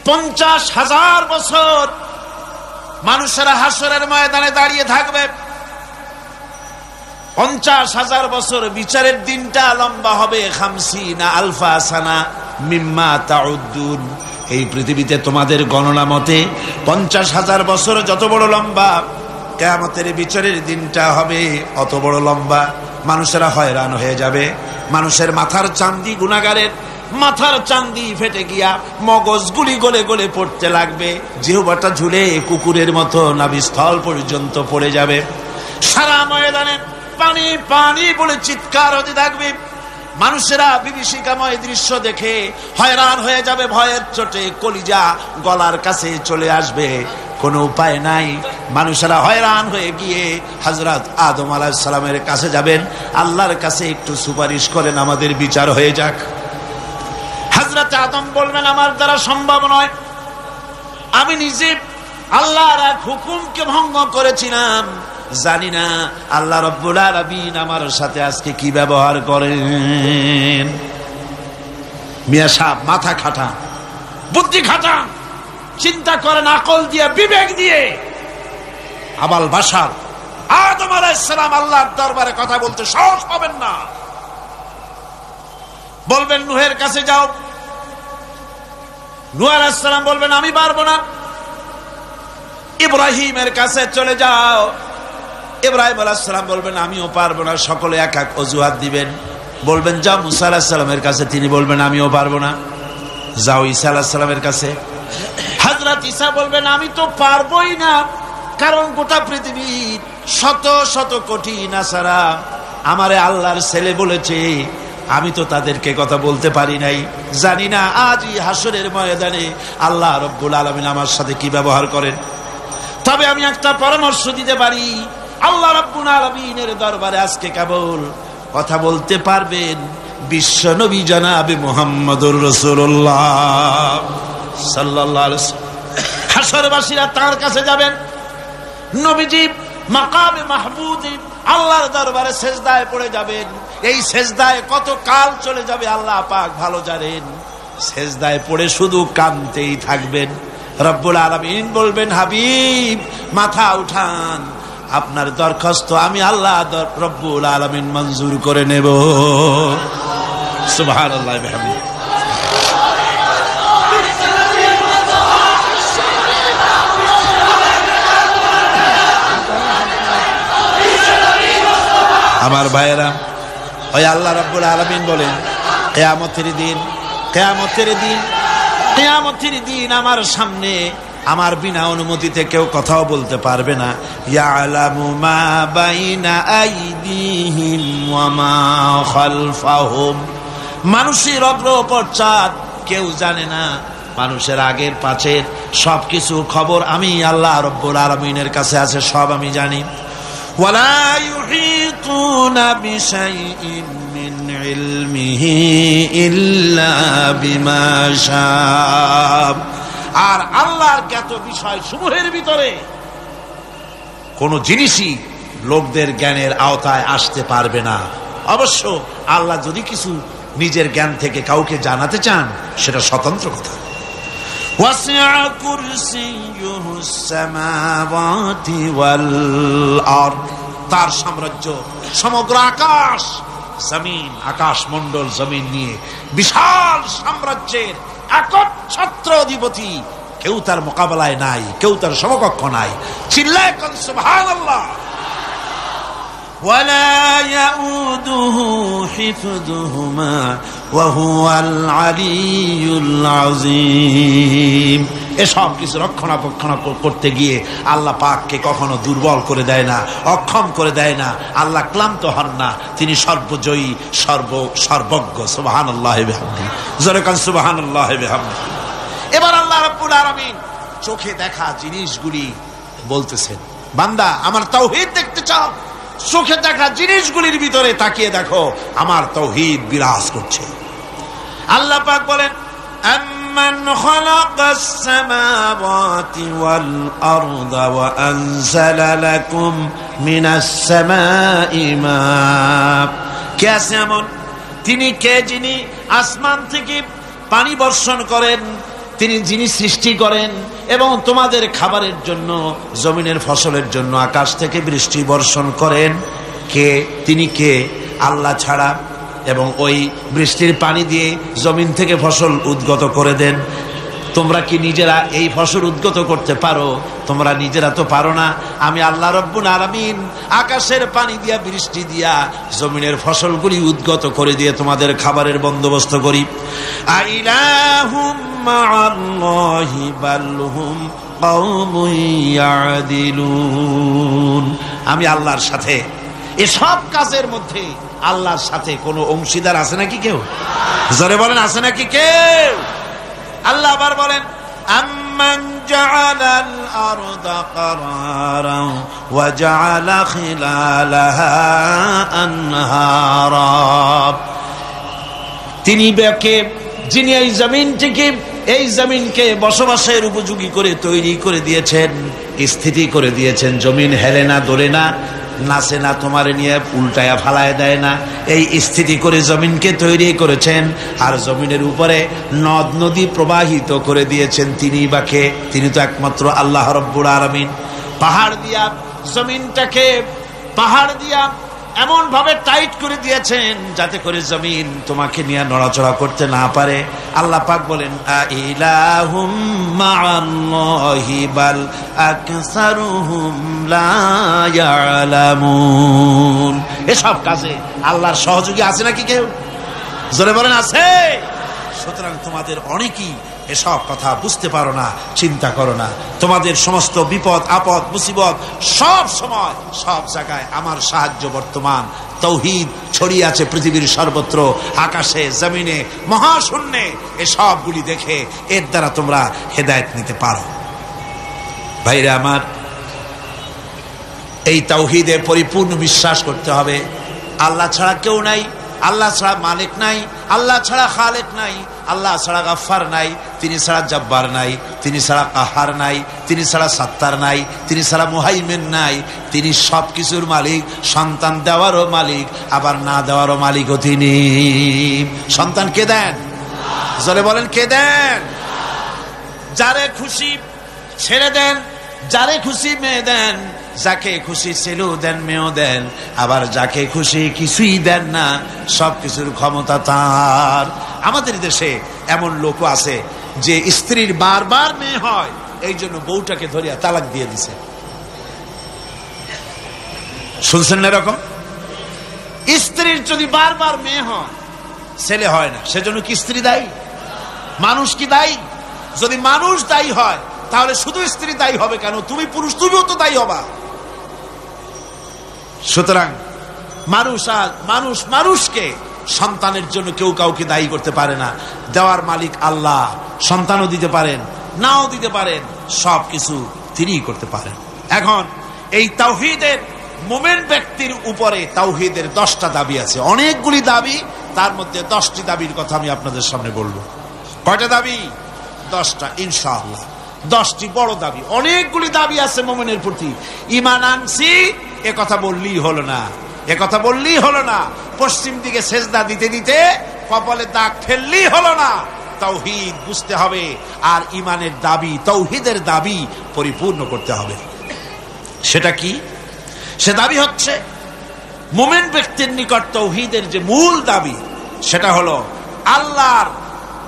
50,000 বছর মানুষেরা হাসরের ময়দানে দাঁড়িয়ে থাকবে। 50,000 বছর বিচারের দিনটা লম্বা হবে 50 আলফা সানা মিম্মা তাউদ্দুন। এই পৃথিবীতে তোমাদের গণনা মতে 50,000 বছর যত বড় লম্বা, কিয়ামতের বিচারের দিনটা হবে অত বড় লম্বা। মানুষেরা হয়রান হয়ে যাবে। মানুষের মাথার চান্দি, গুনাহগারের মাথার চান্দি ফেটে গিয়া মগজগুলি গলে গলে পড়তে লাগবে। জিহ্বাটা ঝুলে কুকুরের মতো নাভিস্থল পর্যন্ত পড়ে যাবে। সারা ময়দানে পানি পানি বলে চিৎকার হতে থাকবে। মানুষেরা বিভীষিকাময় দৃশ্য দেখে হয়রান হয়ে যাবে। ভয়ের চোটে কলিজা গলার কাছে চলে আসবে। কোনো উপায় নাই। মানুষেরা হয়রান হয়ে গিয়ে হযরত আদম আলাইহিস সালামের কাছে যাবেন। আল্লাহর কাছে একটু সুপারিশ করেন, আমাদের বিচার হয়ে যাক। হযরত আদম বলবেন, আমার দ্বারা সম্ভব নয়। আমি নিজে আল্লাহর এক হুকুমকে ভঙ্গ করেছিলাম। জানি না আল্লাহ রাব্বুল আলামিন আমার সাথে আজকে কি ব্যবহার করেন। মিয়া সাহেব মাথা খাটান, বুদ্ধি খাটান, চিন্তা করেন আকল দিয়ে, বিবেক দিয়ে। আবাল বাশার আদম আলাইহিস সালাম আল্লাহর দরবারে কথা বলতে সাহস পাবেন না। বলবেন নূহের কাছে যাও। নূহ আলাইহিস সালাম বলবেন, আমি পারবো না। ইব্রাহিমের কাছে চলে যাও। ইব্রাহিম আলাইহিস সালাম বলবেন, আমিও পারবো না। সকলে এক এক অজুহাত দিবেন। বলবেন যাও মুসা আলাইহিস সালামের কাছে, তিনি বলবেন আমিও পারবো না। যাও ঈসা আলাইহিস সালামের কাছে। হযরত ঈসা বলবেন, আমি তো পারবোই না, কারণ গোটা পৃথিবীর শত শত কোটি নাসারা আমারে আল্লাহর ছেলে বলেছে, আমি তো তাদেরকে কথা বলতে পারি নাই। জানি না আজই হাসরের ময়দানে আল্লাহ রাব্বুল আলামিন আমার সাথে কি ব্যবহার করেন। তবে আমি একটা পরামর্শ দিতে পারি, আল্লাহ রাব্বুল আলামিনের দরবারে আজকে কেবল কথা বলতে পারবেন বিশ্ব নবী জনাবে মুহাম্মদুর রাসূলুল্লাহ সাল্লাল্লাহু আলাইহি ওয়াসাল্লাম। হাসরবাসীরা তার কাছে যাবেন। নবীজি মাকামে মাহমুদে আল্লাহর দরবারে সেজদায় পড়ে যাবেন। এই সেজদায় কত কাল চলে যাবে আল্লাহ পাক ভালো জানেন। সেজদায় পড়ে শুধু কাঁদতেই থাকবেন। রব্বুল আলামিন বলবেন, হাবিব মাথা উঠান, আপনার দরখাস্ত আমি আল্লাহ রব্বুল আলামিন মঞ্জুর করে নেব। সুবহানাল্লাহ ওয়া বিহামদিহি। আমার ভাইয়েরা, ওই আল্লাহ রাব্বুল আলামিন বলেন, কিয়ামতের দিন, কিয়ামতের দিন, কিয়ামতের দিন আমার সামনে আমার বিনা অনুমতিতে কেউ কথাও বলতে পারবে না। ইয়ালামু মা বাইনা আইদিহিম ওয়া মা খালফাহুম। মানুষের অগ্র পশ্চাৎ কেউ জানে না। মানুষের আগের পাশের সবকিছু খবর আমি আল্লাহ রাব্বুল আলামিনের কাছে আছে, সব আমি জানি। ولا يحيطون بشيء من علمه إلا بما شاء। আর আল্লাহর জ্ঞাত বিষয় সমূহের ভিতরে কোন জিনিসই লোকদের জ্ঞানের আওতায় আসতে পারবে না। অবশ্য আল্লাহ যদি কিছু নিজের জ্ঞান থেকে কাউকে জানাতে চান, সেটা স্বতন্ত্র কথা। وسع كرسيه السماوات والأرض। তার সাম্রাজ্য সমগ্র আকাশ জমিন, আকাশ মণ্ডল জমিন নিয়ে বিশাল সাম্রাজ্যের একচ্ছত্র অধিপতি। কেউ তার মোকাবেলায় নাই, কেউ তার সমকক্ষ নাই। চিল্লায় কোন সুবহানাল্লাহ। ولا يؤوده حفظهما وهو العلي العظيم। এসব কিছু রক্ষণাবেক্ষণ করতে গিয়ে আল্লাহ পাককে কখনো দুর্বল করে দেয় না, অক্ষম করে দেয় না। আল্লাহ ক্লান্ত হন না, তিনি সর্বজয়ী, সর্বজ্ঞ। সুবহানাল্লাহি ওয়া বিহামদিহি। জোরে কান সুবহানাল্লাহি ওয়া বিহামদিহি। এবার আল্লাহ রাব্বুল আলামিন চোখে দেখা জিনিসগুলি বলতেছেন, বান্দা আমার তাওহীদ দেখতে চাও, চোখে দেখা জিনিসগুলির ভিতরে তাকিয়ে দেখো, আমার তাওহীদ বিরাজ করছে। আল্লাহ পাক বলেন, আম্মান খালাকাস সামাওয়াতি ওয়াল আরদা ওয়া আনজালা লাকুম মিনাস সামাই মা। কে আছে এমন? তিনি কে যিনি আসমান থেকে পানি বর্ষণ করেন, তিনি যিনি সৃষ্টি করেন এবং তোমাদের খাবারের জন্য জমিনের ফসলের জন্য আকাশ থেকে বৃষ্টি বর্ষণ করেন কে? তিনি কে? আল্লাহ ছাড়া। এবং ওই বৃষ্টির পানি দিয়ে জমিন থেকে ফসল উদ্গত করে দেন। তোমরা কি নিজেরা এই ফসল উদ্গত করতে পারো? তোমরা নিজেরা তো পারো না। আমি আল্লাহ রব্বুল আলামিন আকাশের পানি দিয়া, বৃষ্টি দিয়া জমিনের ফসলগুলি উদ্গত করে দিয়ে তোমাদের খাবারের বন্দোবস্ত করি। আইলাহুম মাআল্লাহি বাল হুম কওমুন ইয়াদিলুন। আমি আল্লাহর সাথে এসব কাজের মধ্যে আল্লাহর সাথে কোনো অংশীদার আছে নাকি কেউ? জোরে বলেন, আছে নাকি কেউ? আল্লাহ আবার বলেন, আম্মান জাআলাল আরদা কারারান ওয়া জাআলা খিলালাহা আনহারা। তিনি যিনি এই জমিনকে বসবাসের উপযোগী করে তৈরি করে দিয়েছেন, স্থিতি করে দিয়েছেন। জমিন হেলে না, দোলে না, নাচে না, তোমার নিয়ে উল্টায়া ফালায় দেয় না। এই স্থিতি করে জমিনকে তৈরি করেছেন। আর জমিনের উপরে নদ নদী প্রবাহিত করে দিয়েছেন তিনি বাকে। তিনি তো একমাত্র আল্লাহ রব্বুল আলামিন। পাহাড় দিয়া জমিনটাকে এমন ভাবে টাইট করে দিয়েছেন যাতে করে জমিন তোমাকে নিয়ে নড়াচড়া করতে না পারে। আল্লাহ পাক বলেন, আইলাহুম মাআল্লাহি বাল আকসারুহুম লা ইয়ালামুন। এসব কাজে আল্লাহর সহযোগী আছে নাকি কেউ? জোরে বলেন, আছে। সুতরাং তোমাদের অনেকেই এসব কথা বুঝতে পারো না, চিন্তা করো না। তোমাদের সমস্ত বিপদ আপদ মুসিবত সব সময় সব জায়গায় আমার সাহায্য বর্তমান। তাওহীদ ছড়িয়ে আছে পৃথিবীর সর্বত্র, আকাশে, জমিনে, মহাশূন্যে। এসবগুলি দেখে এর দ্বারা তোমরা হেদায়েত নিতে পারো। ভাইরা আমার, এই তাওহীদে পরিপূর্ণ বিশ্বাস করতে হবে। আল্লাহ ছাড়া কেউ নাই, আল্লাহ ছাড়া মালিক নাই, আল্লাহ ছাড়া খালেক নাই, আল্লাহ ছাড়া গাফফার নাই, তিনি ছাড়া জব্বার নাই, তিনি ছাড়া কাহার নাই, তিনি ছাড়া সাত্তার নাই, তিনি ছাড়া মুহাইমিন নাই। তিনি সবকিছুর মালিক, সন্তান দেওয়ারও মালিক, আবার না দেওয়ারও মালিকও তিনি। সন্তান কে দেন? জোরে বলেন, কে দেন? যারে খুশি ছেড়ে দেন, যারে খুশি মেয়ে দেন, যাকে খুশি ছেলেও দেন, মেয়েও দেন, আবার যাকে খুশি কিছুই দেন না। সবকিছুর ক্ষমতা তার। আমাদের দেশে এমন লোক আছে যে স্ত্রীর বারবার মেয়ে হয়, এই জন্য বউটাকে ধরিয়া তালাক দিয়ে দিছে। শুনছেন না এরকম? স্ত্রীর যদি বারবার মেয়ে হয়, ছেলে হয় না, সেজন্য কি স্ত্রী দায়ী? মানুষ কি দায়ী? যদি মানুষ দায়ী হয় তাহলে শুধু স্ত্রী দায়ী হবে কেন? তুমি পুরুষ, তুমিও তো দায়ী হবা। সুতরাং মানুষকে সন্তানের জন্য কেউ কাউকে দায়ী করতে পারে না। দেওয়ার মালিক আল্লাহ। সন্তানও দিতে পারেন, নাও দিতে পারেন, সবকিছু তিনিই করতে পারেন। এখন এই তাওহীদের মুমিন ব্যক্তির উপরে তাওহীদের 10টা দাবি আছে। অনেকগুলি দাবি, তার মধ্যে 10টি দাবির কথা আমি আপনাদের সামনে বলবো। কয়টা দাবি? 10টা ইনশাআল্লাহ। 10টি বড় দাবি। অনেকগুলি দাবি আছে মুমিনের প্রতি। ঈমান আনছি এ কথা বললেই হলো না, এ কথা বললেই হলো না। পশ্চিম দিকে সেজদা দিতে দিতে কপালে দাগ ফেললেই হলো না। তাওহীদ বুঝতে হবে, আর ঈমানের দাবি, তাওহীদের দাবি পরিপূর্ণ করতে হবে। সেটা কি? সে দাবি হচ্ছে মুমিন ব্যক্তির নিকট তাওহীদের যে মূল দাবি, সেটা হলো আল্লাহর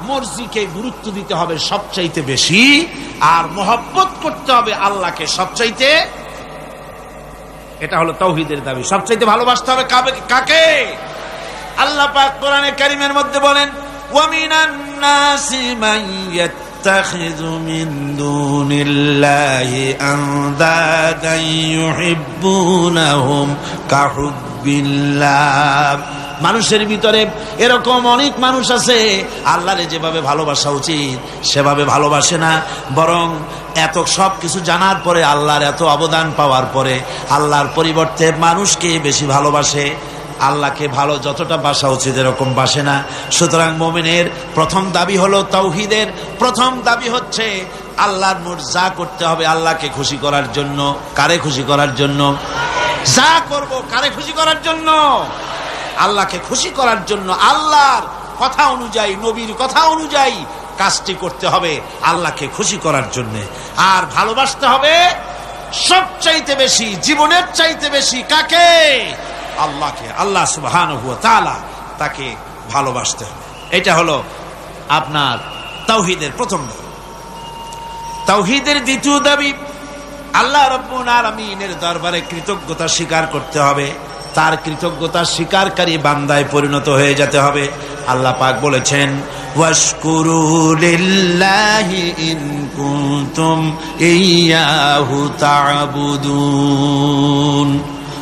মর্জিকে গুরুত্ব দিতে হবে সবচাইতে বেশি, আর মহব্বত করতে হবে আল্লাহকে সবচাইতে। এটা হলো তাওহীদের দাবি। সবচাইতে ভালোবাসতে হবে কাকে? আল্লাহ পাক কোরআনে কারীমের মধ্যে বলেন, ওয়া মিনান নাসি মান ইয়াত্তাখিযু মিন দুনিল্লাহি আনদাদান ইউহিব্বুনাহুম কাহুব্বিল্লাহ। মানুষের ভিতরে এরকম অনেক মানুষ আছে, আল্লাহরে যেভাবে ভালোবাসা উচিত সেভাবে ভালোবাসে না, বরং এত সব কিছু জানার পরে, আল্লাহর এত অবদান পাওয়ার পরে আল্লাহর পরিবর্তে মানুষকে বেশি ভালোবাসে। আল্লাহকে ভালো যতটা বাসা উচিত এরকম বাসে না। সুতরাং মুমিনের প্রথম দাবি হলো, তাওহীদের প্রথম দাবি হচ্ছে আল্লাহর যা করতে হবে আল্লাহকে খুশি করার জন্য। কারে খুশি করার জন্য? যা করব কারে খুশি করার জন্য? আল্লাহকে খুশি করার জন্য। আল্লাহর কথা অনুযায়ী, নবীর কথা অনুযায়ী কাজটি করতে হবে আল্লাহকে খুশি করার জন্য। আর ভালোবাসতে হবে সবচাইতে বেশি, জীবনের চাইতে বেশি কাকে? আল্লাহকে। আল্লাহ সুবহানাহু ওয়া তাআলা, তাকে ভালোবাসতে হবে। এটা হলো আপনার তাওহীদের প্রথম দাবি। তাওহীদের দ্বিতীয় দাবি, আল্লাহ রাব্বুল আলামিনের দরবারে কৃতজ্ঞতা স্বীকার করতে হবে, তার কৃতজ্ঞতা স্বীকারকারী বান্দায় পরিণত হয়ে যেতে হবে। আল্লাহ পাক বলেছেন, ওয়াশকুরু লিল্লাহি ইন কুনতুম ইয়্যাহু তা'বুদুন।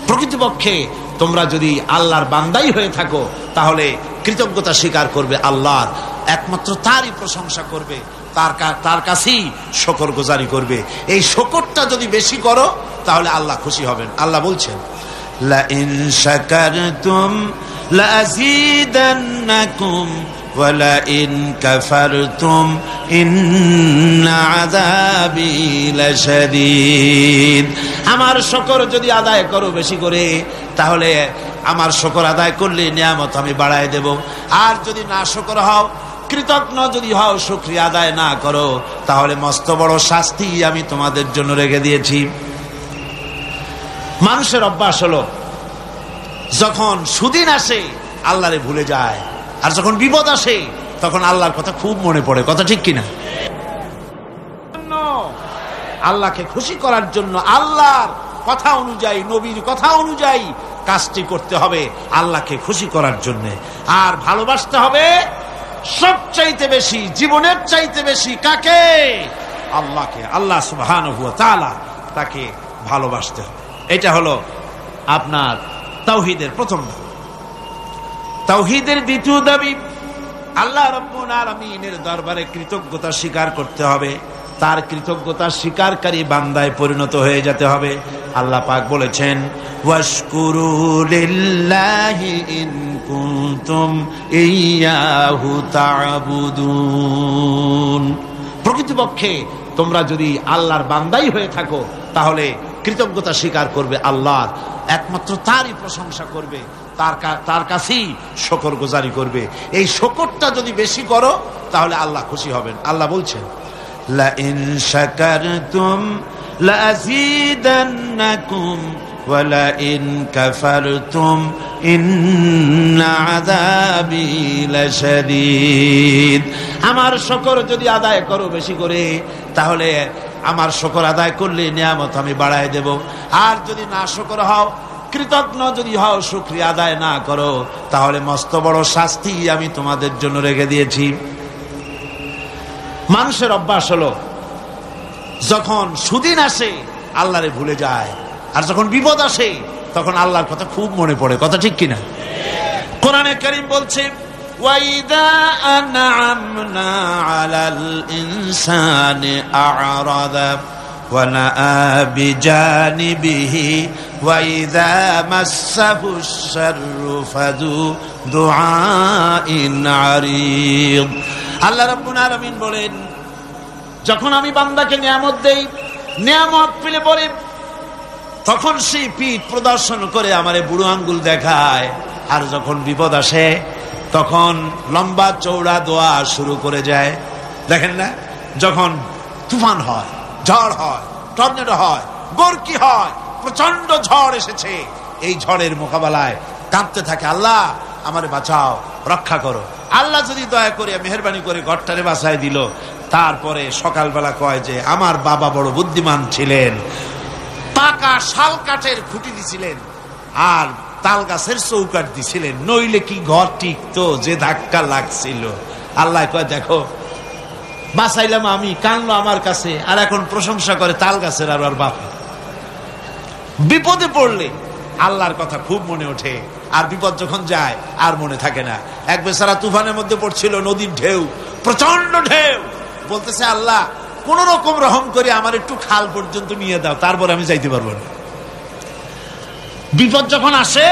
প্রকৃতপক্ষে তোমরা যদি আল্লাহর বান্দাই হয়ে থাকো তাহলে কৃতজ্ঞতা স্বীকার করবে আল্লাহর, একমাত্র তারই প্রশংসা করবে, তার কাছেই শুকরগুজারি করবে। এই শুকরটা যদি বেশি করো তাহলে আল্লাহ খুশি হবেন। আল্লাহ বলছেন, লা ইন শাকারতুম লাযীদান্নাকুম ওয়া লা ইন কাফারতুম ইন্না আযাবি লাশাদীদ। আমার শুকর যদি আদায় করো বেশি করে, তাহলে আমার শুকর আদায় করলে নিয়ামত আমি বাড়ায় দেব। আর যদি না শুকর হও, কৃতজ্ঞ যদি হও, শুকরিয়া আদায় না করো, তাহলে মস্ত বড় শাস্তি আমি তোমাদের জন্য রেখে দিয়েছি। মানুষের অভ্যাস হলো যখন সুদিন আসে আল্লাহরে ভুলে যায়, আর যখন বিপদ আসে তখন আল্লাহর কথা খুব মনে পড়ে। কথা ঠিক কিনা? আল্লাহকে খুশি করার জন্য আল্লাহর কথা অনুযায়ী, নবীর কথা অনুযায়ী কাজটি করতে হবে আল্লাহকে খুশি করার জন্য। আর ভালোবাসতে হবে সবচাইতে বেশি, জীবনের চাইতে বেশি কাকে? আল্লাহকে। আল্লাহ সুবহানাহু ওয়া তাআলা, তাকে ভালোবাসতে হবে। এটা হলো আপনার তাওহীদের প্রথম দাবি। তাওহীদের দ্বিতীয় দাবি, আল্লাহ রাব্বুল আলামিনের দরবারে কৃতজ্ঞতা স্বীকার করতে হবে, তার কৃতজ্ঞতা স্বীকারকারী বান্দায় পরিণত হয়ে যেতে হবে। আল্লাহ পাক বলেছেন, ওয়াশকুরু লিল্লাহি ইন কুনতুম ইয়্যাহু তা'বুদুন। প্রকৃতপক্ষে তোমরা যদি আল্লাহর বান্দাই হয়ে থাকো তাহলে কৃতজ্ঞতা স্বীকার করবে আল্লাহর, একমাত্র তারই প্রশংসা করবে, তার কাছেই শুকরগুজারি করবে। এই শুকরটা যদি বেশি করো তাহলে আল্লাহ খুশি হবেন। আল্লাহ বলছেন, লা ইন শাকারতুম লাযীদান্নাকুম ওয়া লা ইন কাফারতুম ইন্না আযাবি লাশাদীদ। আমার শুকর যদি আদায় করো বেশি করে, তাহলে আমার শুকর আদায় করলে নিয়ামত আমি বাড়ায় দেব। আর যদি না শুকর হও, কৃতজ্ঞ যদি হও, শুকরিয়া আদায় না করো, তাহলে মস্ত বড় শাস্তি আমি তোমাদের জন্য রেখে দিয়েছি। মানুষের অভ্যাস হলো যখন সুদিন আসে আল্লাহরে ভুলে যায়, আর যখন বিপদ আসে তখন আল্লাহর কথা খুব মনে পড়ে। কথা ঠিক কিনা? কোরআনে কারীম বলছে, ওয়াইদা আনআমনা আলাল ইনসানি আ'রাদা ওয়া নাআ বিজানিবিহি ওয়াইদা মাসসাহুশ শাররু ফাযু দুআইন আরিদ। আল্লাহ রাব্বুল আলামিন বলেন, যখন আমি বান্দাকে নিয়ামত দেই, নিয়ামত পেলে পরে তখন সেই পিঠ প্রদর্শন করে আমারে বুড়ো আঙ্গুল দেখায়, আর যখন বিপদ আসে তখন লম্বা চৌড়া দোয়া শুরু করে যায়। দেখেন না, যখন তুফান হয়, ঝড় হয়, টর্নেডো হয়, বরকি হয়, প্রচন্ড ঝড় এসেছে, এই ঝড়ের মোকাবেলায় কাঁদতে থাকে, আল্লাহ আমারে বাঁচাও, রক্ষা করো। আল্লাহ যদি দয়া করে মেহেরবানি করে ঘরটারে বাঁচায় দিল, তারপরে সকালবেলা কয় যে আমার বাবা বড় বুদ্ধিমান ছিলেন, পাকা শাল কাঠের খুঁটি দিছিলেন আর তাল গাছের চৌকাঠ দিছিলেন, নইলে কি ঘর টিকতো, যে ধাক্কা লাগছিল। আল্লাহ কয় দেখো বাঁচাইলাম আমি, কানলো আমার কাছে, আর এখন প্রশংসা করে তাল গাছের আর বাপ। বিপদে পড়লে আল্লাহর কথা খুব মনে ওঠে, আর বিপদ যখন যায় আর মনে থাকে না। এক বেচারা তুফানের মধ্যে পড়ছিল, নদীর ঢেউ, প্রচন্ড ঢেউ, বলতেছে আল্লাহ কোন রকম রহম করে আমার একটু খাল পর্যন্ত নিয়ে দাও, তারপর আমি যাইতে পারবো না। বিপদ যখন আসে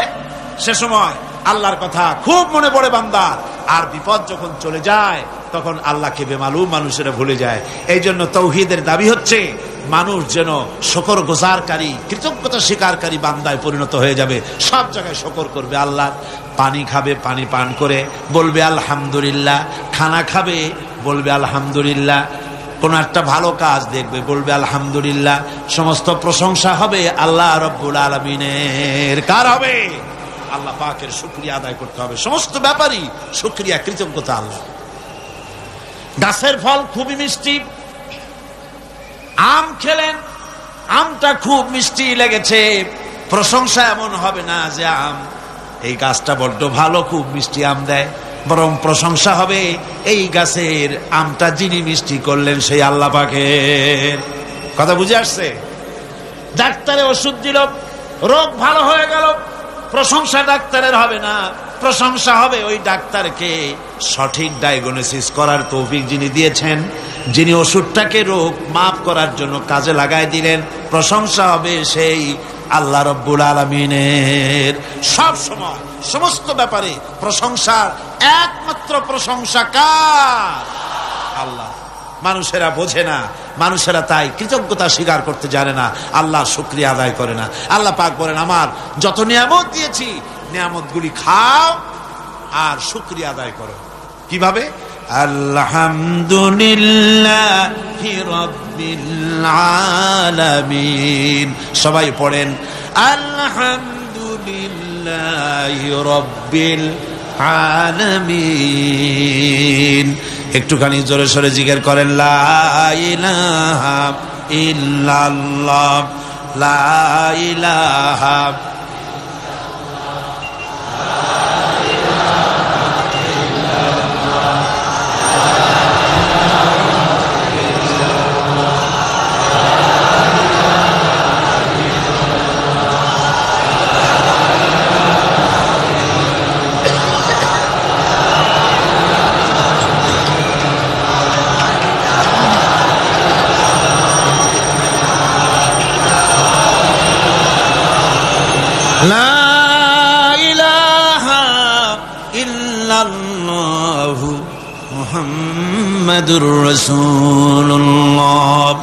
সে সময় আল্লাহর কথা খুব মনে পড়ে বান্দার, আর বিপদ যখন চলে যায় তখন আল্লাহকে বেমালুম মানুষেরা ভুলে যায়। এই জন্য তাওহীদের দাবি হচ্ছে মানুষ যেন শুকরগুজারকারী, কৃতজ্ঞতা স্বীকারকারী বান্দায় পরিণত হয়ে যাবে, সব জায়গায় শুকর করবে আল্লাহ। পানি খাবে, পানি পান করে বলবে আলহামদুলিল্লাহ, খানা খাবে বলবে আলহামদুলিল্লাহ। কোন একটা ভালো কাজ দেখবে, বলবে আলহামদুলিল্লাহ। সমস্ত প্রশংসা হবে আল্লাহ রাব্বুল আলামিনের। কার হবে? আল্লাহ পাকের শুকরিয়া আদায় করতে হবে। সমস্ত ব্যাপারই শুকরিয়া, কৃতজ্ঞতা আল্লাহ। গাছের ফল খুবই মিষ্টি। আম খেলেন, আমটা খুব মিষ্টি লেগেছে। প্রশংসা এমন হবে না যে এই গাছটা বড্ড ভালো, খুব মিষ্টি আম দেয়, বরং প্রশংসা হবে এই গাছের আমটা যিনি মিষ্টি করলেন সেই আল্লাহ পাকের। কথা বুঝে আসছে? ডাক্তারে ওষুধ দিল, রোগ ভালো হয়ে গেল, প্রশংসা ডাক্তারের হবে না, প্রশংসা হবে ওই ডাক্তারকে সঠিক ডায়াগনোসিস করার তৌফিক যিনি দিয়েছেন, যিনি ওষুধটাকে রোগ মাফ করার জন্য কাজে লাগাই দিলেন। প্রশংসা হবে সেই আল্লাহ রাব্বুল আলামিনের। সব সময় সমস্ত ব্যাপারে প্রশংসার একমাত্র প্রশংসা কার? আল্লাহ। মানুষেরা বোঝে না, মানুষেরা তাই কৃতজ্ঞতা স্বীকার করতে জানে না, আল্লাহ শুকরিয়া আদায় করে না। আল্লাহ পাক বলেন, আমার যত নিয়ামত দিয়েছি নিয়ামতগুলি খাও আর শুকরিয়া আদায় করো। কিভাবে? আলহামদুলিল্লাহি রাব্বিল আলামিন। সবাই পড়েন আলহামদুলিল্লাহি রাব্বিল আলামিন। একটুখানি জোরে সরে জিকির করেন লা ইলাহা ইল্লাল্লাহ, লা ইলাহা। মুহাম্মাদুর রাসূলুল্লাহ।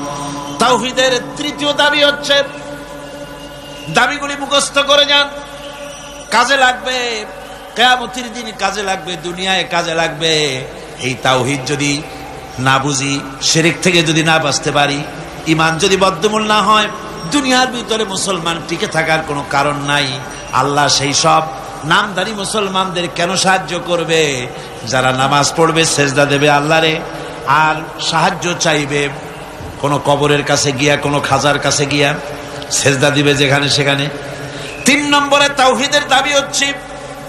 তাওহীদের তৃতীয় দাবি হচ্ছে, দাবিগুলি মুখস্থ করে যান, কাজে লাগবে, কিয়ামতের দিন কাজে লাগবে, দুনিয়ায় কাজে লাগবে। এই তাওহীদ যদি না বুঝি, শিরক থেকে যদি না বাঁচতে পারি, ঈমান যদি বদ্ধমূল না হয়, দুনিয়ার ভিতরে মুসলমান টিকে থাকার কোনো কারণ নাই। আল্লাহ সেই সব নামধারী মুসলমানদের কেন সাহায্য করবে? যারা নামাজ পড়বে, সেজদা দেবে আল্লাহরে, আর সাহায্য চাইবে কোনো কবরের কাছে গিয়া, কোনো খাজার কাছে গিয়া সেজদা দিবে যেখানে সেখানে। 3 নম্বরে তাওহীদের দাবি হচ্ছে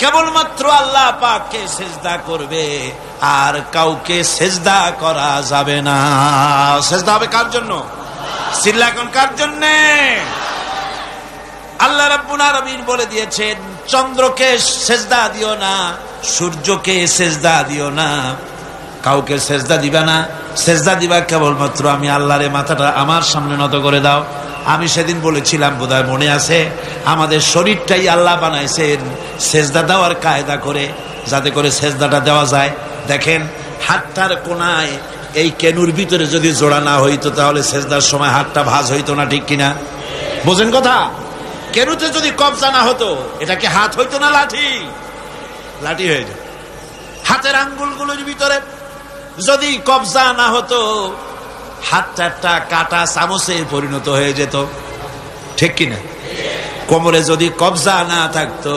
কেবলমাত্র আল্লাহ পাককে সেজদা করবে, আর কাউকে সেজদা করা যাবে না। সেজদা হবে কার জন্য? চিল্লা এখন কার জন্যে? আল্লাহ রাব্বুল আলামিন বলে দিয়েছেন, চন্দ্রকে সেজদা দিও না, সূর্যকে সেজদা দিও না, কাউকে সেজদা দিবা না। সেজদা দিবা কেবলমাত্র আমি আল্লাহরে। মাথাটা আমার সামনে নত করে দাও। আমি সেদিন বলেছিলাম, বোধহয় মনে আছে, আমাদের শরীরটাই আল্লাহ বানাইছেন সেজদা দেওয়ার কায়দা করে, যাতে করে সেজদাটা দেওয়া যায়। দেখেন, হাতটার কোনায় এই কেনুর ভিতরে যদি জোড়া না হইতো তাহলে সেজদার সময় হাতটা ভাঁজ হইতো না, ঠিক কিনা? বোঝেন কথা? কেনুতে যদি কবজা না হতো, এটা কি হাত হইতো না লাঠি? লাঠি হয়ে যেত। হাতের আঙ্গুলগুলোর ভিতরে যদি কবজা না হতো, হাতটা একটা কাটা চামচে পরিণত হয়ে যেত, ঠিক কিনা? কোমরে যদি কবজা না থাকতো,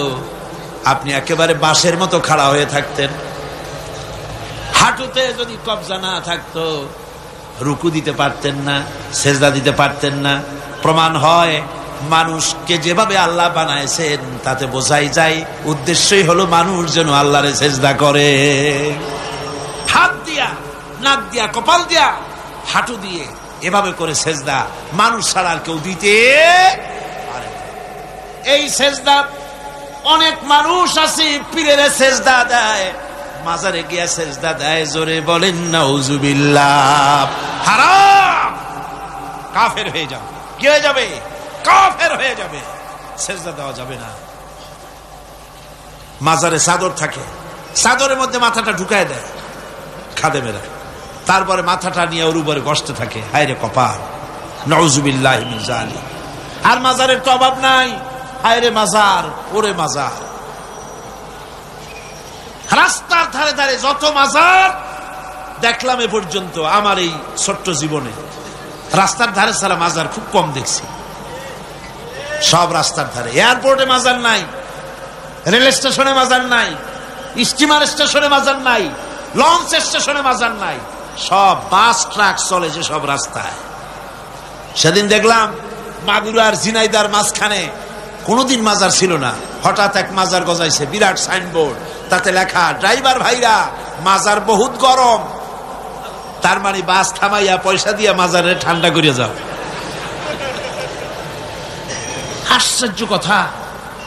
আপনি একেবারে বাঁশের মতো খাড়া হয়ে থাকতেন। হাঁটুতে যদি কবজা না থাকতো, রুকু দিতে পারতেন না, সেজদা দিতে পারতেন না। প্রমাণ হয়, মানুষকে যেভাবে আল্লাহ বানাইছেন তাতে বোঝাই যায় উদ্দেশ্যই হলো মানুষ যেন আল্লাহরে সেজদা করে। হাত দিয়া, নাক দিয়া, কপাল দিয়া, হাঁটু দিয়ে এভাবে করে সেজদা মানুষ ছাড়া আর কেউ দিতে পারে। এই সেজদা অনেক মানুষ আছে পীরের সেজদা দেয়, মাজারে গিয়া সেজদা দেয়। জোরে বলেন নাউজুবিল্লাহ। হারাম, কাফের হয়ে যাবে। কি হয়ে যাবে? কাফের হয়ে যাবে। সেজদা দেওয়া যাবে না। মাজারে চাদর থাকে, চাদরের মধ্যে মাথাটা ঢুকায় দেয় খাদেমেরা, তারপরে মাথাটা নিয়ে ওর উপরে কষ্ট থাকে। হায় রে কপাল, নাউজুবিল্লাহি মিন যালিক। আর মাজারের তো অভাব নাই। হায় রে মাজার, ওরে মাজার। রাস্তার ধারে ধারে যত মাজার, দেখলাম এ পর্যন্ত আমার এই ছোট্ট জীবনে রাস্তার ধারে ছাড়া মাজার খুব কম দেখছি। সব রাস্তার ধারে। এয়ারপোর্টে মাজার নাই, রেল স্টেশনে মাজার নাই, স্টিমার স্টেশনে মাজার নাই, লঞ্চ স্টেশনে মাজার নাই, সব বাস ট্রাক চলে যে সব রাস্তায়। সেদিন দেখলাম মাগুরার ঝিনাইদার মাঝখানে কোনোদিন মাজার ছিল না, হঠাৎ এক মাজার গজাইছে, বিরাট সাইনবোর্ড, তাতে লেখা ড্রাইভার ভাইরা মাজার বহুত গরম, তার মানে বাস থামাইয়া পয়সা দিয়া মাজারে ঠান্ডা করিয়া যাও। আশ্চর্য কথা।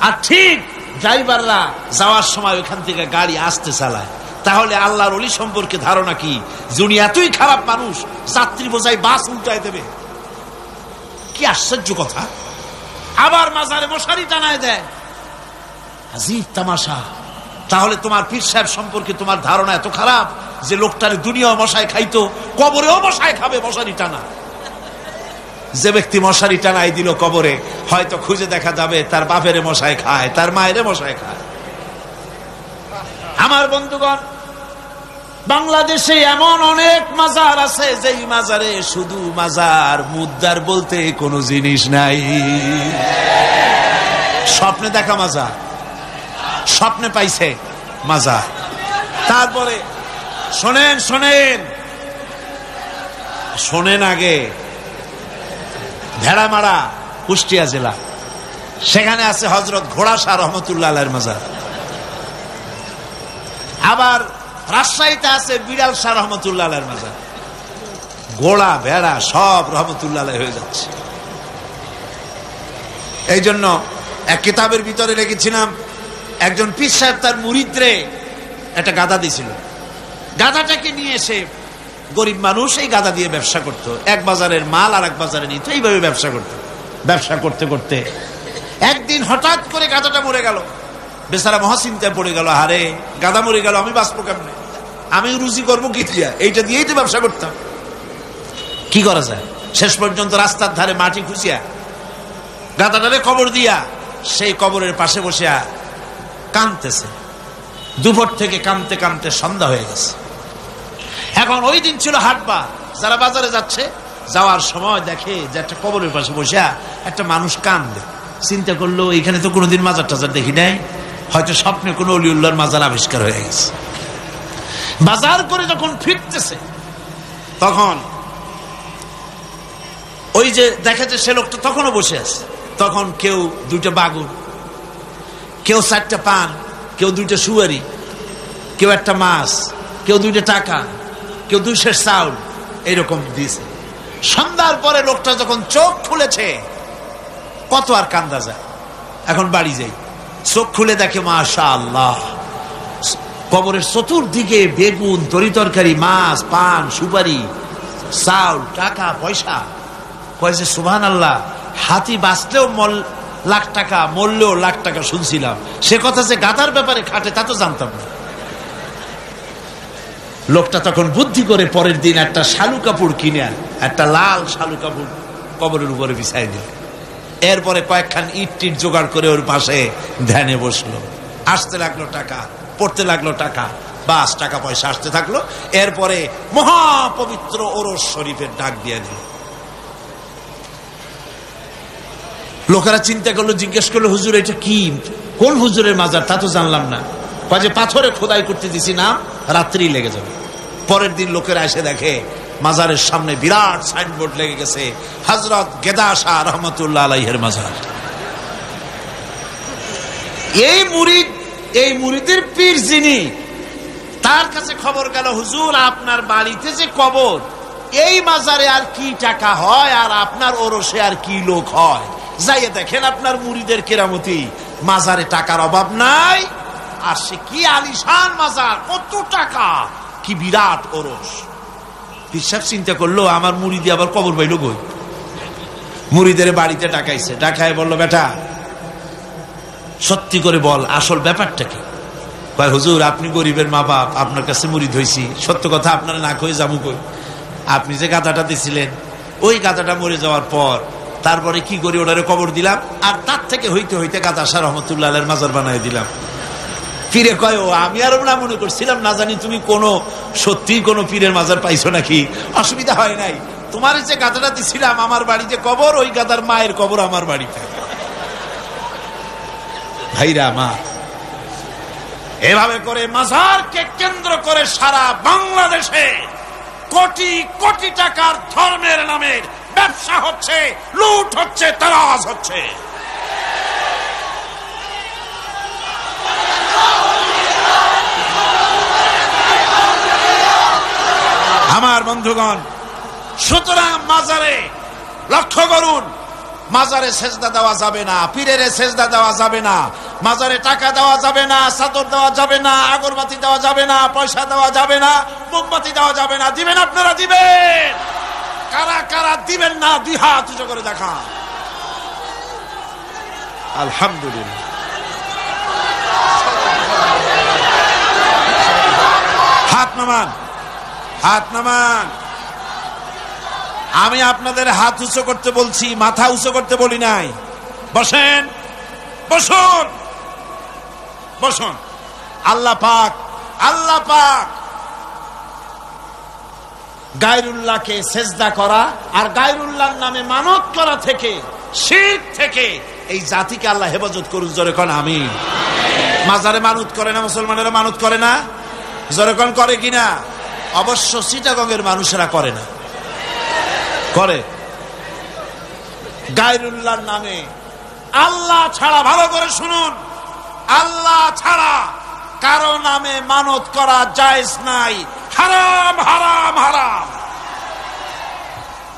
আর ঠিক ড্রাইভাররা যাওয়ার সময় ওইখান থেকে গাড়ি আসতে চালায়। তাহলে আল্লাহর ওলি সম্পর্কে ধারণা কি? যিনি এতই খারাপ মানুষ, যাত্রী বোঝাই বাস উল্টায় দেবে। কি আশ্চর্য কথা। আবার মাজারে মশারি টানায় দেয়, আজীব তামাশা। তাহলে তোমার পীর সাহেব সম্পর্কে তোমার ধারণা এত খারাপ যে লোকটার দুনিয়া মশায় খাইতো, কবরেও মশায় খাবে মশারি টানা। যে ব্যক্তি মশারি টানাই দিল কবরে, হয়তো খুঁজে দেখা যাবে তার বাপের মশায় খায়, তার মায়ের মশায় খায়। আমার বন্ধুগণ, বাংলাদেশে এমন অনেক মাজার আছে যেই মাজারে শুধু মাজার, মুদ্দার বলতে কোনো জিনিস নাই। স্বপ্নে দেখা মাজার, স্বপ্নে পাইছে মাজার। তারপরে শোনেন শোনেন শোনেন আগে, ভেড়ামারা কুষ্টিয়া জেলা, সেখানে আছে হযরত ঘোড়া শাহ রহমতুল্লাহ আলাইহির মাজার। আবার রাজশাহীতে আছে বিড়াল শাহ রহমতুল্লাহ আলাইহির মাজার। ঘোড়া ভেড়া সব রহমতুল্লাহ আলাইহি হয়ে যাচ্ছে। এই জন্য এক কিতাবের ভিতরে লিখেছিলাম, একজন পীর সাহেব তার মুরিদরে একটা গাধা দিয়েছিল। গাধাটাকে নিয়ে এসে গরিব মানুষ এই গাধা দিয়ে ব্যবসা করত, এক বাজারের মাল আর এক বাজারে নিত, এইভাবে ব্যবসা করত। ব্যবসা করতে করতে একদিন হঠাৎ করে গাধাটা মরে গেল। বেচারা মহাচিন্তায় পড়ে গেল, হারে গাধা মরে গেল, আমি বাঁচবো কেমনে, আমি রুজি করবো কি দিয়া, এইটা দিয়েই তো ব্যবসা করতাম, কি করা যায়। শেষ পর্যন্ত রাস্তার ধারে মাটি খুঁজিয়া গাধাটারে কবর দিয়া সেই কবরের পাশে বসে কাঁদতেছে। দুপুর থেকে কাঁদতে কাঁদতে সন্ধ্যা হয়ে গেছে। এখন ওই দিন ছিল হাটবার, যারা বাজারে যাচ্ছে, যাওয়ার সময় দেখে যে একটা কবরের পাশে বসে একটা মানুষ কাঁদে। চিন্তা করলো এখানে তো কোনোদিন মাজার টাজার দেখি নাই, হয়তো স্বপ্নে কোনো অলিউল্লাহর মাজার আবিষ্কার হয়ে গেছে। বাজার করে যখন ফিরতেছে তখন ওই যে দেখেছে সে লোকটা তখনও বসে আছে। তখন কেউ দুইটা বাগুন, কেউ 4টা পান, কেউ 2টা সুয়ারি, কেউ একটা মাছ, কেউ 2টা টাকা, কেউ 2 সের চাউল, এইরকম দিয়েছে। সন্ধ্যার পরে লোকটা যখন চোখ খুলেছে, কত আর কান্দা যায়। এখন বাড়ি যাই, চোখ খুলে দেখে মাশাআল্লাহ কবরের চতুর্দিকে বেগুন, তরি তরকারি, মাছ, পান, সুপারি, চাউল, টাকা পয়সা। কয়েছে সুবহানাল্লাহ, হাতি বাঁচলেও লাখ টাকা, মরলেও লাখ টাকা শুনছিলাম, সে কথা যে গাধার ব্যাপারে খাটে তা তো জানতাম না। লোকটা তখন বুদ্ধি করে পরের দিন একটা শালু কাপড় কিনে, একটা লাল শালু কাপড় কবরের উপরে বিছাই দিল। এরপরে কয়েকখান ইট টিট জোগাড় করে ওর পাশে ধ্যানে বসলো। আসতে লাগলো টাকা, পড়তে লাগলো টাকা, বাস টাকা পয়সা আসতে থাকলো। এরপরে মহাপবিত্র ওরস শরীফের ডাক দিয়ে দিল। লোকেরা চিন্তা করলো, জিজ্ঞেস করলো, হুজুর এটা কি, কোন হুজুরের মাজার, তা তো জানলাম না। যে পাথরে খোদাই করতে দিছি না, রাত্রি লেগে যাবে। পরের দিন লোকেরা এসে দেখে মাজারের সামনে বিরাট সাইনবোর্ড লেগে গেছে, হযরত গেদা শাহ রহমতুল্লাহ আলাইহির মাজার। এই মুরিদের পীর যিনি, তার কাছে খবর গেল, হুজুর আপনার বাড়িতে যে কবর, এই মাজারে আর কি টাকা হয়, আর আপনার ওরসে আর কি লোক হয়, যাইয়ে দেখেন আপনার মুরিদের কেরামতি, মাজারে টাকার অভাব নাই, আর সে কি আলিশান মাজার, কত টাকা, কি বিরাট ওরস। পীর সাহেব চিন্তা করলো, আমার মুরিদি আবার কবর পাইল কই। মুরিদের বাড়িতে ডাকাইছে, ডাকায় বলল, বেটা সত্যি করে বল আসল ব্যাপারটা কি। কয়, হুজুর আপনি গরিবের মা বাপ, আপনার কাছে মুরিদ হইছি, সত্য কথা আপনারা না কই যাবো কই। আপনি যে গাধাটা দিছিলেন, ওই গাধাটা মরে যাওয়ার পর তারপরে কি করি, ওটারে কবর দিলাম, আর তার থেকে হইতে হইতে গাদা শাহ রহমতুল্লাহ আলাইহির মাজার বানাই দিলাম। পীরে কয়, ও আমি আর না মনে করছিলাম, না জানি তুমি কোন সত্যি কোন পীরের মাজার পাইছো নাকি। অসুবিধা হয় নাই, তোমার যে গাধাটা দিছিলাম আমার বাড়িতে কবর, ওই গাধার মায়ের কবর আমার বাড়িতে। ভাইরা আমার, এভাবে করে মাজারকে কেন্দ্র করে সারা বাংলাদেশে কোটি কোটি টাকার ধর্মের নামের ব্যবসা হচ্ছে, লুট হচ্ছে, তারাজ হচ্ছে। আমার বন্ধুগণ, সুতরাং মাজারে লক্ষ্য করুন, মাজারে সেজদা দেওয়া যাবে না, পীরের সেজদা দেওয়া যাবে না, মাজারে টাকা দেওয়া যাবে না, চাদর দেওয়া যাবে না, আগরবাতি দেওয়া যাবে না, পয়সা দেওয়া যাবে না, মোমবাতি দেওয়া যাবে না। দিবেন আপনারা? দিবেন? কারা কারা দিবেন না দুই হাত উঁচু করে দেখা। আলহামদুলিল্লাহ। হাত নামান, হাত নামান। আমি আপনাদের হাত উঁচু করতে বলছি, মাথা উঁচু করতে বলি নাই। বসেন, বসুন, বসুন। আল্লাহ পাক, আল্লাহ পাক গায়রুল্লাহকে সেজদা করা আর গায়রুল্লাহর নামে মানত করা থেকে, শিরক থেকে এই জাতিকে আল্লাহ হেফাজত করুন। জোরে কোন আমিন। মাজারে মানত করে না মুসলমানেরা? মানত করে না? জোরে কোন করে কিনা? অবশ্য চিটাগংয়ের মানুষেরা করে না, করে। গায়রুল্লাহর নামে, আল্লাহ ছাড়া, ভালো করে শুনুন, আল্লাহ ছাড়া কারো নামে মানত করা জায়েজ নাই। হারাম, হারাম, হারাম।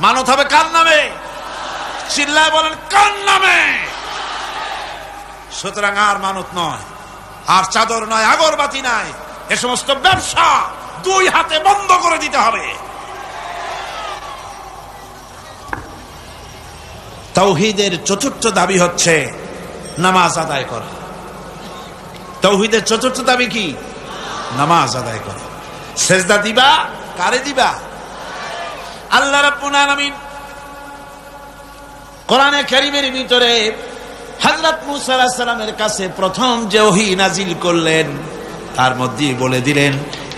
মানত হবে কার নামে? চিল্লায় বলেন, কার নামে? সুতরাং আর মানত নয়, আর চাদর নয়, আগরবাতি নাই, এ সমস্ত ব্যবসা দুই হাতে বন্ধ করে দিতে হবে। তাওহীদের চতুর্থ দাবি হচ্ছে নামাজ আদায় করা। তাওহীদের চতুর্থ দাবি কি? নামাজ আদায় করা। সেজদা দিবা, কারে দিবা? আল্লাহ রাব্বুল আলামিন কোরআনে কারীমের ভিতরে হযরত মুসা আলাইহিস সালামের কাছে প্রথম যে ওহী নাজিল করলেন, তার মধ্যে বলে দিলেন,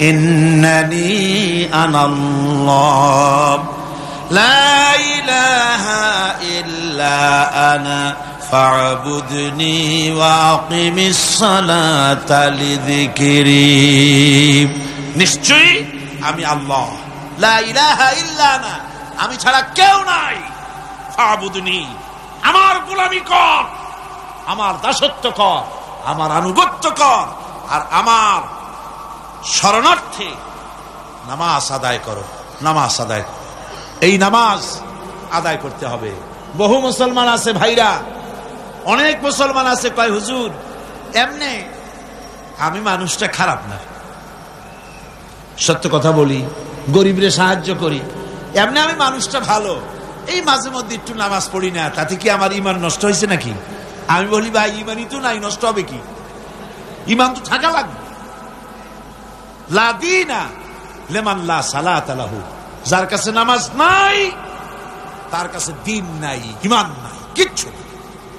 ইন্নানি আনাল্লাহ লা ইলাহা ইল্লা আনা ফা'বুদনি ওয়া আকিমিস সালাতা লিযিকরি। নিশ্চয়ই আমি আল্লাহ, লা ইলাহা ইল্লা আনা, আমি ছাড়া কেউ নাই। ফা'বুদনি, আমার গোলামি কর, আমার দাসত্ব কর, আমার আনুগত্য কর, আর আমার শরণার্থে নামাজ আদায় করো, নামাজ আদায় করো। এই নামাজ আদায় করতে হবে। বহু মুসলমান আছে ভাইরা, অনেক মুসলমান আছে কয়, হুজুর এমনে আমি মানুষটা খারাপ না, সত্য কথা বলি, গরিবরে সাহায্য করি, এমনি আমি মানুষটা ভালো, এই মাঝে মধ্যে একটু নামাজ পড়ি না, তাতে কি আমার ইমান নষ্ট হয়েছে নাকি? আমি বলি, ভাই ইমানই তো নাই, নষ্ট হবে কি? ইমান তো থাকা লাগবে। লা দীনা লিমান লা সালাত লাহু, যার কাছে নামাজ নাই তার কাছে দিন নাই, ইমান নাই, কিচ্ছু।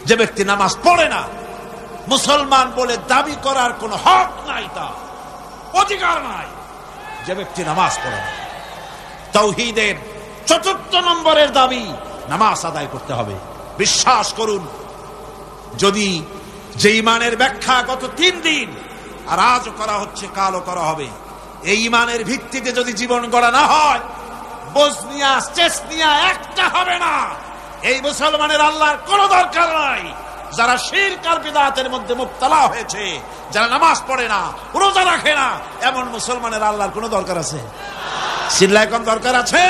যে ব্যক্তি নামাজ পড়ে না, মুসলমান বলে দাবি করার কোন হক নাই, তার অধিকার নাই। যে ব্যক্তি নামাজ পড়ে না, তাওহীদের চতুর্থ নম্বরের দাবি নামাজ আদায় করতে হবে। বিশ্বাস করুন, যদি যে ইমানের ব্যাখ্যা গত 3 দিন আর আজও করা হচ্ছে, কালও করা হবে, এই ইমানের ভিত্তিতে যদি জীবন গড়া না হয়, বসনিয়া চেচনিয়া একটা হবে না। এই মুসলমানের আল্লাহর কোন দরকার নাই। যারা শিরক আর বিদআতের মধ্যে মুবতালা হয়েছে, যারা নামাজ পড়ে না, রোজা রাখে না, এমন মুসলমানের আল্লাহর কোন দরকার আছে? চিল্লায় কোন দরকার আছে?